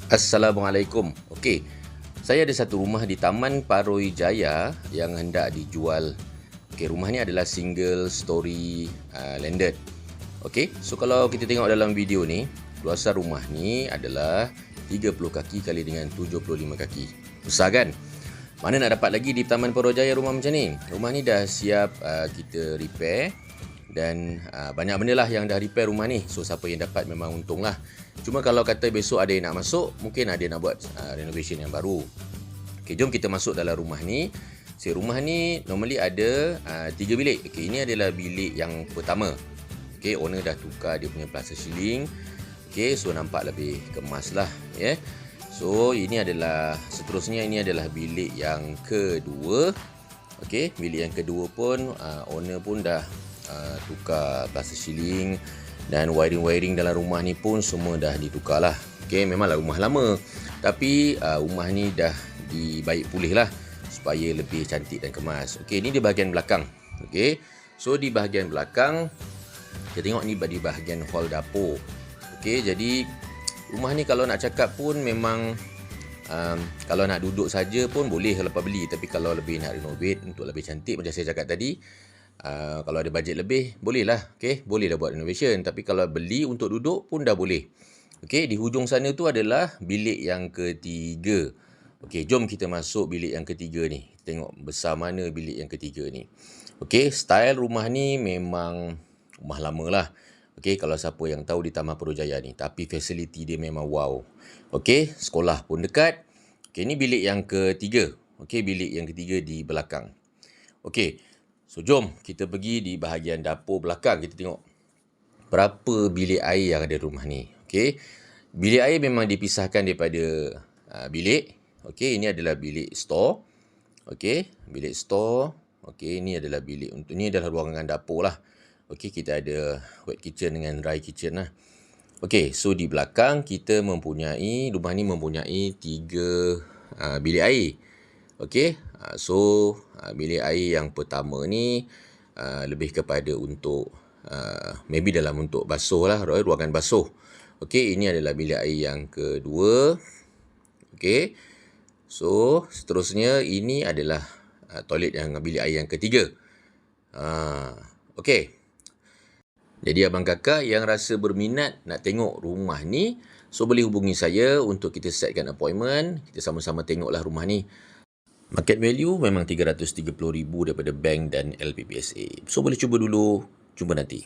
Assalamualaikum. Okey, saya ada satu rumah di Taman Paroi Jaya yang hendak dijual. Okey, rumah ni adalah single story landed. Okey, so kalau kita tengok dalam video ni, luasan rumah ni adalah 30 kaki kali dengan 75 kaki. Besar kan? Mana nak dapat lagi di Taman Paroi Jaya rumah macam ni? Rumah ni dah siap kita repair. Dan banyak benda lah yang dah repair rumah ni. So siapa yang dapat memang untung lah. Cuma kalau kata besok ada yang nak masuk, mungkin ada yang nak buat renovation yang baru. Okay, jom kita masuk dalam rumah ni. Rumah ni normally ada 3 bilik. Okay, ini adalah bilik yang pertama. Okay, owner dah tukar dia punya plaster ceiling. Okay, so nampak lebih kemas lah. Yeah. So ini adalah, seterusnya ini adalah bilik yang kedua. Okay, bilik yang kedua pun owner pun dah tukar plaster ceiling dan wiring-wiring dalam rumah ni pun semua dah ditukar lah. Okay, memanglah rumah lama, tapi rumah ni dah dibaik pulih lah supaya lebih cantik dan kemas. Okay, ni di bahagian belakang. Okay, so di bahagian belakang kita tengok ni di bahagian hall dapur. Okay, jadi rumah ni kalau nak cakap pun memang kalau nak duduk saja pun boleh lepas beli, tapi kalau lebih nak renovate untuk lebih cantik macam saya cakap tadi, kalau ada bajet lebih, bolehlah. Okay, bolehlah buat renovation. Tapi kalau beli untuk duduk pun dah boleh. Okay, di hujung sana tu adalah bilik yang ketiga. Okay, jom kita masuk bilik yang ketiga ni. Tengok besar mana bilik yang ketiga ni. Okay, style rumah ni memang rumah lama lah. Okay, kalau siapa yang tahu di Taman Paroi Jaya ni. Tapi facility dia memang wow. Okay, sekolah pun dekat. Okay, ni bilik yang ketiga. Okay, bilik yang ketiga di belakang. Okay, so jom kita pergi di bahagian dapur belakang. Kita tengok berapa bilik air yang ada di rumah ni. Okey. Bilik air memang dipisahkan daripada bilik. Okey, ini adalah bilik store. Okey, bilik store. Okey, ini adalah bilik untuk, ini adalah ruangan dapur lah. Okey, kita ada wet kitchen dengan dry kitchen lah. Okey, so di belakang kita mempunyai, rumah ni mempunyai 3 bilik air. Okey, so bilik air yang pertama ni lebih kepada untuk maybe dalam untuk basuh lah, ruangan basuh. Okey, ini adalah bilik air yang kedua. Okey, so seterusnya ini adalah toilet yang bilik air yang ketiga. Okey, jadi abang kakak yang rasa berminat nak tengok rumah ni, so boleh hubungi saya untuk kita setkan appointment. Kita sama-sama tengoklah rumah ni. Market value memang 330,000 daripada bank dan LPPSA. So boleh cuba dulu, jumpa nanti.